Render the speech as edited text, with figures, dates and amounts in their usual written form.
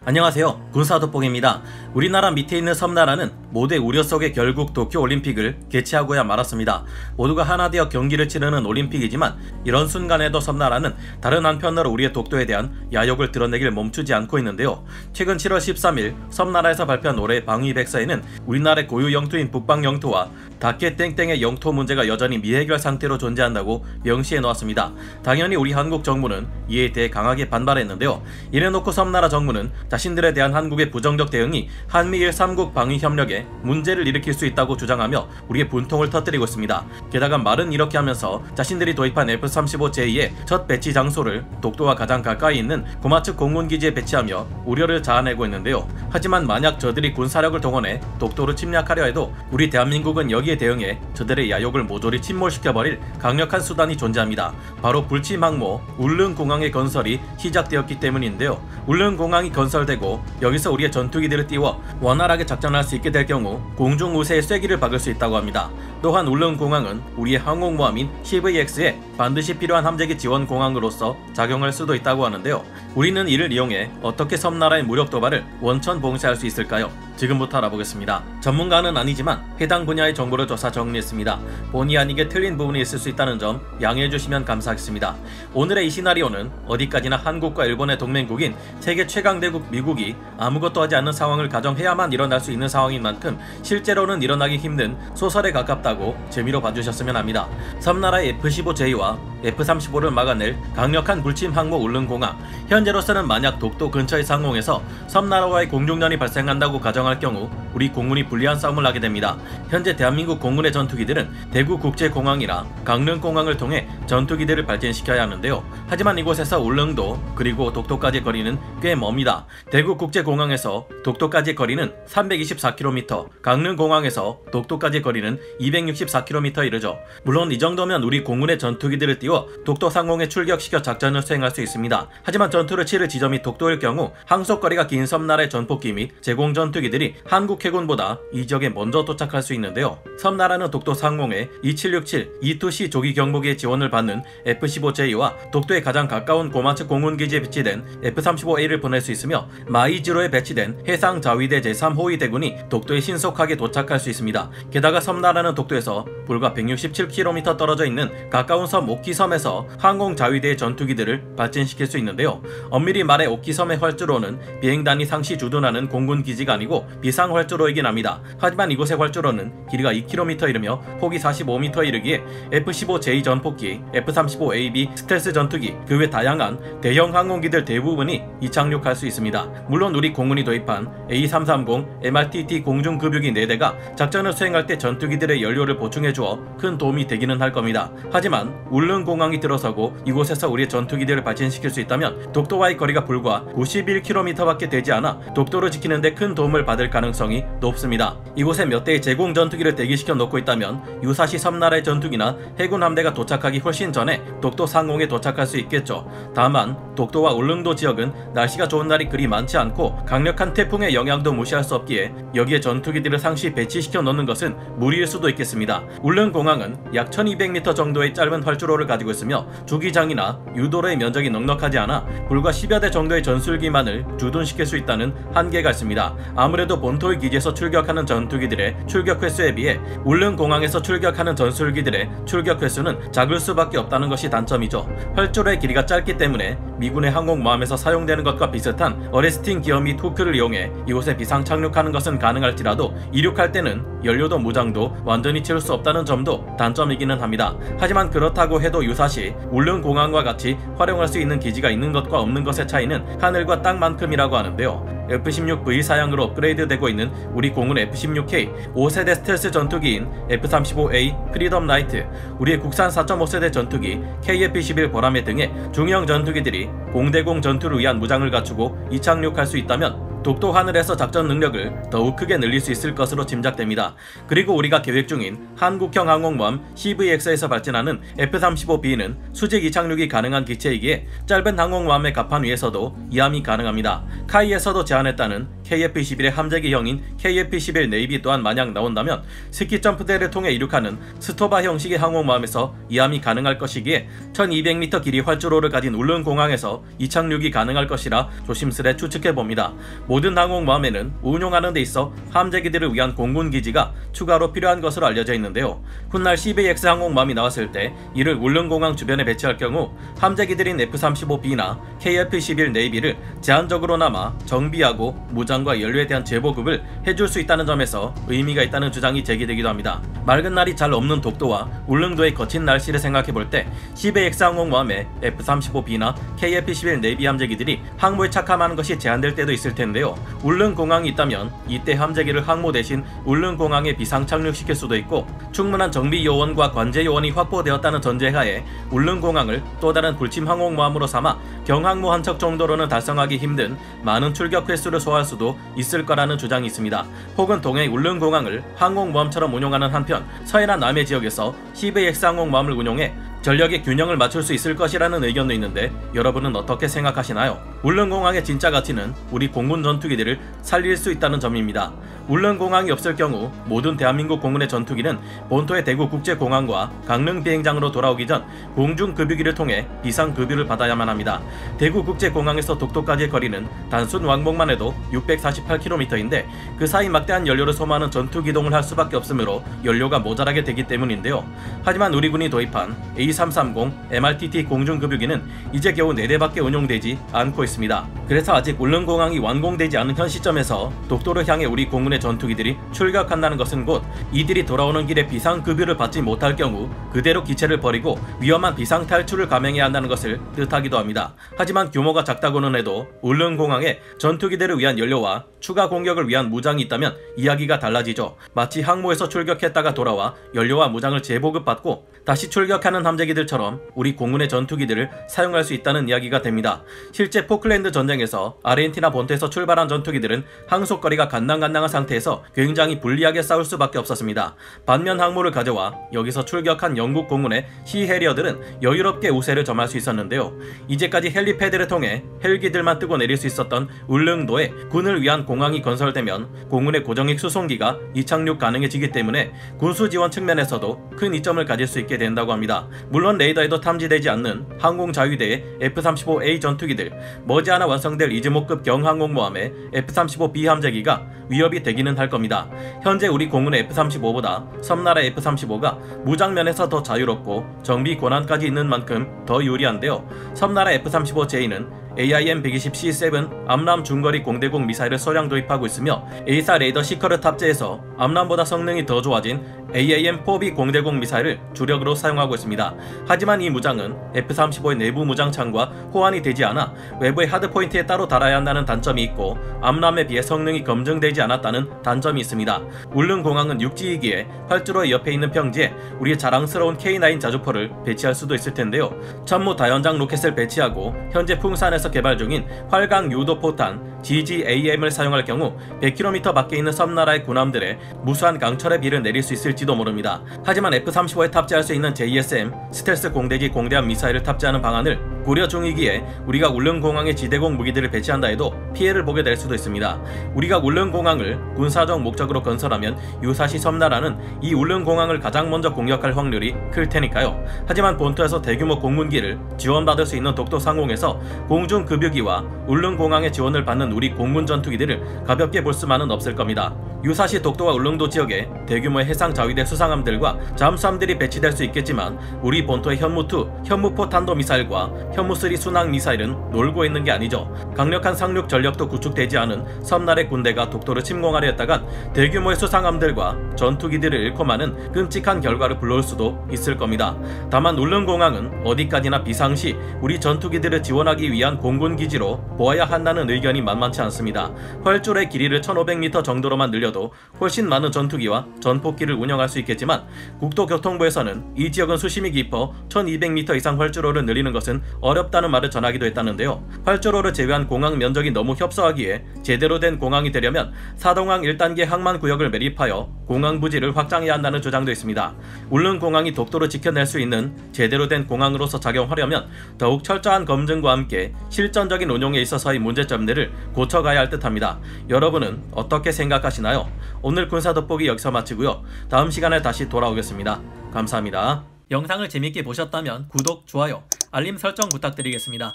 안녕하세요. 군사돋보기입니다. 우리나라 밑에 있는 섬나라는 모두의 우려 속에 결국 도쿄올림픽을 개최하고야 말았습니다. 모두가 하나 되어 경기를 치르는 올림픽이지만 이런 순간에도 섬나라는 다른 한편으로 우리의 독도에 대한 야욕을 드러내길 멈추지 않고 있는데요. 최근 7월 13일 섬나라에서 발표한 올해 방위백서에는 우리나라의 고유 영토인 북방 영토와 다케땡땡의 영토 문제가 여전히 미해결 상태로 존재한다고 명시해 놓았습니다. 당연히 우리 한국 정부는 이에 대해 강하게 반발했는데요. 이래놓고 섬나라 정부는 자신들에 대한 한국의 부정적 대응이 한미일 3국 방위협력에 문제를 일으킬 수 있다고 주장하며 우리의 분통을 터뜨리고 있습니다. 게다가 말은 이렇게 하면서 자신들이 도입한 F-35J의 첫 배치 장소를 독도와 가장 가까이 있는 고마츠 공군기지에 배치하며 우려를 자아내고 있는데요. 하지만 만약 저들이 군사력을 동원해 독도를 침략하려 해도 우리 대한민국은 여기에 대응해 저들의 야욕을 모조리 침몰시켜버릴 강력한 수단이 존재합니다. 바로 불침항모 울릉공항의 건설이 시작되었기 때문인데요. 울릉공항이 건설되고 여기서 우리의 전투기들을 띄워 원활하게 작전할 수 있게 될 경우 공중 우세의 쐐기를 박을 수 있다고 합니다. 또한 울릉공항은 우리의 항공모함인 CVX에 반드시 필요한 함재기 지원 공항으로서 작용할 수도 있다고 하는데요. 우리는 이를 이용해 어떻게 섬나라의 무력 도발을 원천 봉쇄할 수 있을까요? 지금부터 알아보겠습니다. 전문가는 아니지만 해당 분야의 정보를 조사 정리했습니다. 본의 아니게 틀린 부분이 있을 수 있다는 점 양해해 주시면 감사하겠습니다. 오늘의 이 시나리오는 어디까지나 한국과 일본의 동맹국인 세계 최강대국 미국이 아무것도 하지 않는 상황을 가정해야만 일어날 수 있는 상황인 만큼 실제로는 일어나기 힘든 소설에 가깝다고 재미로 봐주셨으면 합니다. 섬나라의 F-15J와 F-35를 막아낼 강력한 불침 항모 울릉공항. 현재로서는 만약 독도 근처의 상공에서 섬나라와의 공중전이 발생한다고 가정할 경우 우리 공군이 불리한 싸움을 하게 됩니다. 현재 대한민국 공군의 전투기들은 대구국제공항이나 강릉공항을 통해 전투기들을 발전시켜야 하는데요. 하지만 이곳에서 울릉도 그리고 독도까지 거리는 꽤 멉니다. 대구국제공항에서 독도까지 거리는 324km, 강릉공항에서 독도까지 거리는 264km에 이르죠. 물론 이 정도면 우리 공군의 전투기들을 띄워 독도 상공에 출격시켜 작전을 수행할 수 있습니다. 하지만 전투를 치를 지점이 독도일 경우 항속거리가 긴 섬나라의 전폭기 및 제공 전투기들이 한국 해군보다 이 지역에 먼저 도착할 수 있는데요. 섬나라는 독도 상공에 2767 E2C 조기 경보기의 지원을 받는 F-15J와 독도에 가장 가까운 고마츠 공군기지에 배치된 F-35A를 보낼 수 있으며 마이지로에 배치된 해상 자위대 제3호위 대군이 독도에 신속하게 도착할 수 있습니다. 게다가 섬나라는 독도에서 불과 167km 떨어져 있는 가까운 섬 오키섬에서 항공 자위대의 전투기들을 발전시킬 수 있는데요. 엄밀히 말해 오키섬의 활주로는 비행단이 상시 주둔하는 공군 기지가 아니고 비상 활주로이긴 합니다. 하지만 이곳의 활주로는 길이가 2km 이르며 폭이 45m 이르기에 F-15J 전폭기, F-35AB 스텔스 전투기, 그 외 다양한 대형 항공기들 대부분이 이착륙할 수 있습니다. 물론 우리 공군이 도입한 A330 MRTT 공중급유기 4대가 작전을 수행할 때 전투기들의 연료를 보충해 주어 큰 도움이 되기는 할 겁니다. 하지만 울릉공항이 들어서고 이곳에서 우리의 전투기들을 발전시킬 수 있다면 독도와의 거리가 불과 91km밖에 되지 않아 독도를 지키는데 큰 도움을 받을 가능성이 높습니다. 이곳에 몇 대의 제공 전투기를 대기시켜 놓고 있다면 유사시 섬나라의 전투기나 해군 함대가 도착하기 훨씬 전에 독도 상공에 도착할 수 있겠죠. 다만 독도와 울릉도 지역은 날씨가 좋은 날이 그리 많지 않고 강력한 태풍의 영향도 무시할 수 없기에 여기에 전투기들을 상시 배치시켜 놓는 것은 무리일 수도 있겠습니다. 울릉공항은 약 1200m 정도의 짧은 활주로를 가지고 있으며 주기장이나 유도로의 면적이 넉넉하지 않아 불과 10여 대 정도의 전술기만을 주둔시킬 수 있다는 한계가 있습니다. 아무래도 본토의 기지에서 출격하는 전투기들의 출격 횟수에 비해 울릉공항에서 출격하는 전술기들의 출격 횟수는 작을 수밖에 없다는 것이 단점이죠. 활주로의 길이가 짧기 때문에 미군의 항공모함에서 사용되는 것과 비슷한 어레스팅 기어 및 후크를 이용해 이곳에 비상 착륙하는 것은 가능할지라도 이륙할 때는 연료도 무장도 완전히 채울 수 없다는 점도 단점이기는 합니다. 하지만 그렇다고 해도 유사시 울릉공항과 같이 활용할 수 있는 기지가 있는 것과 없는 것의 차이는 하늘과 땅만큼이라고 하는데요. F-16V 사양으로 업그레이드되고 있는 우리 공군 F-16K 5세대 스텔스 전투기인 F-35A 프리덤 라이트, 우리의 국산 4.5세대 전투기 KF-21 보라매 등의 중형 전투기들이 공대공 전투를 위한 무장을 갖추고 이착륙할 수 있다면 독도 하늘에서 작전 능력을 더욱 크게 늘릴 수 있을 것으로 짐작됩니다. 그리고 우리가 계획 중인 한국형 항공모함 CVX에서 발진하는 F-35B는 수직 이착륙이 가능한 기체이기에 짧은 항공모함의 갑판 위에서도 이함이 가능합니다. 카이에서도 제안했다는 KF-21의 함재기형인 KF-21 네이비 또한 만약 나온다면 스키 점프대를 통해 이륙하는 스토바 형식의 항공모함에서 이함이 가능할 것이기에 1200m 길이 활주로를 가진 울릉공항에서 이착륙이 가능할 것이라 조심스레 추측해봅니다. 모든 항공모함에는 운용하는 데 있어 함재기들을 위한 공군기지가 추가로 필요한 것으로 알려져 있는데요. 훗날 CVX 항공모함이 나왔을 때 이를 울릉공항 주변에 배치할 경우 함재기들인 F-35B나 KF-21 네이비를 제한적으로나마 정비하고 무장과 연료에 대한 재보급을 해줄 수 있다는 점에서 의미가 있다는 주장이 제기되기도 합니다. 맑은 날이 잘 없는 독도와 울릉도의 거친 날씨를 생각해볼 때 CVX 항공모함의 F-35B나 KF-21 네이비 함재기들이 항모에 착함하는 것이 제한될 때도 있을 텐데요. 울릉공항이 있다면 이때 함재기를 항모 대신 울릉공항에 비상 착륙시킬 수도 있고 충분한 정비 요원과 관제 요원이 확보되었다는 전제하에 울릉공항을 또 다른 불침 항공모함으로 삼아 경항모 한 척 정도로는 달성하기 힘든 많은 출격 횟수를 소화할 수도 있을 거라는 주장이 있습니다. 혹은 동해 울릉공항을 항공모함처럼 운용하는 한편 서해나 남해 지역에서 CVX 항공모함을 운용해 전력의 균형을 맞출 수 있을 것이라는 의견도 있는데 여러분은 어떻게 생각하시나요? 울릉공항의 진짜 가치는 우리 공군 전투기들을 살릴 수 있다는 점입니다. 울릉공항이 없을 경우 모든 대한민국 공군의 전투기는 본토의 대구국제공항과 강릉 비행장으로 돌아오기 전 공중급유기를 통해 비상급유를 받아야만 합니다. 대구국제공항에서 독도까지의 거리는 단순 왕복만 해도 648km인데 그 사이 막대한 연료를 소모하는 전투기동을 할 수밖에 없으므로 연료가 모자라게 되기 때문인데요. 하지만 우리 군이 도입한 A330 MRTT 공중급유기는 이제 겨우 4대밖에 운용되지 않고 있습니다. 그래서 아직 울릉공항이 완공되지 않은 현 시점에서 독도를 향해 우리 공군의 전투기들이 출격한다는 것은 곧 이들이 돌아오는 길에 비상급유를 받지 못할 경우 그대로 기체를 버리고 위험한 비상탈출을 감행해야 한다는 것을 뜻하기도 합니다. 하지만 규모가 작다고는 해도 울릉공항에 전투기들을 위한 연료와 추가 공격을 위한 무장이 있다면 이야기가 달라지죠. 마치 항모에서 출격했다가 돌아와 연료와 무장을 재보급받고 다시 출격하는 함재기들처럼 우리 공군의 전투기들을 사용할 수 있다는 이야기가 됩니다. 실제 포클랜드 전쟁에서 아르헨티나 본토에서 출발한 전투기들은 항속거리가 간당간당한 상태에서 굉장히 불리하게 싸울 수밖에 없었습니다. 반면 항모를 가져와 여기서 출격한 영국 공군의 시해리어들은 여유롭게 우세를 점할 수 있었는데요. 이제까지 헬리패드를 통해 헬기들만 뜨고 내릴 수 있었던 울릉도에 군을 위한 공항이 건설되면 공군의 고정익 수송기가 이착륙 가능해지기 때문에 군수 지원 측면에서도 큰 이점을 가질 수 있게 된다고 합니다. 물론 레이더에도 탐지되지 않는 항공자위대의 F-35A 전투기들, 머지않아 완성될 이즈모급 경항공모함의 F-35B 함재기가 위협이 되기는 할 겁니다. 현재 우리 공군의 F-35보다 섬나라의 F-35가 무장면에서 더 자유롭고 정비 권한까지 있는 만큼 더 유리한데요. 섬나라 F-35J는 AIM-120C7 암람 중거리 공대공 미사일을 소량 도입하고 있으며 A사 레이더 시커를 탑재해서 암람보다 성능이 더 좋아진 AIM-4B 공대공 미사일을 주력으로 사용하고 있습니다. 하지만 이 무장은 F-35의 내부 무장창과 호환이 되지 않아 외부의 하드포인트에 따로 달아야 한다는 단점이 있고 암람에 비해 성능이 검증되지 않았다는 단점이 있습니다. 울릉공항은 육지이기에 활주로의 옆에 있는 평지에 우리의 자랑스러운 K9 자주포를 배치할 수도 있을 텐데요. 천무 다연장 로켓을 배치하고 현재 풍산에서 개발 중인 활강 유도포탄 GGAM을 사용할 경우 100km 밖에 있는 섬나라의 군함들의 무수한 강철의 비를 내릴 수 있을지도 모릅니다. 하지만 F-35에 탑재할 수 있는 JSM 스텔스 공대기 공대함 미사일을 탑재하는 방안을 고려 중이기에 우리가 울릉공항에 지대공 무기들을 배치한다 해도 피해를 보게 될 수도 있습니다. 우리가 울릉공항을 군사적 목적으로 건설하면 유사시 섬나라는 이 울릉공항을 가장 먼저 공격할 확률이 클 테니까요. 하지만 본토에서 대규모 공군기를 지원받을 수 있는 독도 상공에서 공중급유기와 울릉공항의 지원을 받는 우리 공군 전투기들을 가볍게 볼 수만은 없을 겁니다. 유사시 독도와 울릉도 지역에 대규모의 해상자위대 수상함들과 잠수함들이 배치될 수 있겠지만 우리 본토의 현무2, 현무4 탄도미사일과 현무3 순항미사일은 놀고 있는 게 아니죠. 강력한 상륙 전력도 구축되지 않은 섬나라의 군대가 독도를 침공하려 했다간 대규모의 수상함들과 전투기들을 잃고 마는 끔찍한 결과를 불러올 수도 있을 겁니다. 다만 울릉공항은 어디까지나 비상시 우리 전투기들을 지원하기 위한 공군기지로 보아야 한다는 의견이 만만치 않습니다. 활주로의 길이를 1500m 정도로만 늘려도 훨씬 많은 전투기와 전폭기를 운영할 수 있겠지만 국토교통부에서는 이 지역은 수심이 깊어 1200m 이상 활주로를 늘리는 것은 어렵다는 말을 전하기도 했다는데요. 활주로를 제외한 공항 면적이 너무 협소하기에 제대로 된 공항이 되려면 사동항 1단계 항만구역을 매립하여 공항 부지를 확장해야 한다는 주장도 있습니다. 울릉공항이 독도를 지켜낼 수 있는 제대로 된 공항으로서 작용하려면 더욱 철저한 검증과 함께 실전적인 운용에 있어서의 문제점들을 고쳐가야 할 듯합니다. 여러분은 어떻게 생각하시나요? 오늘 군사 돋보기 여기서 마치고요. 다음 시간에 다시 돌아오겠습니다. 감사합니다. 영상을 재밌게 보셨다면 구독, 좋아요, 알림 설정 부탁드리겠습니다.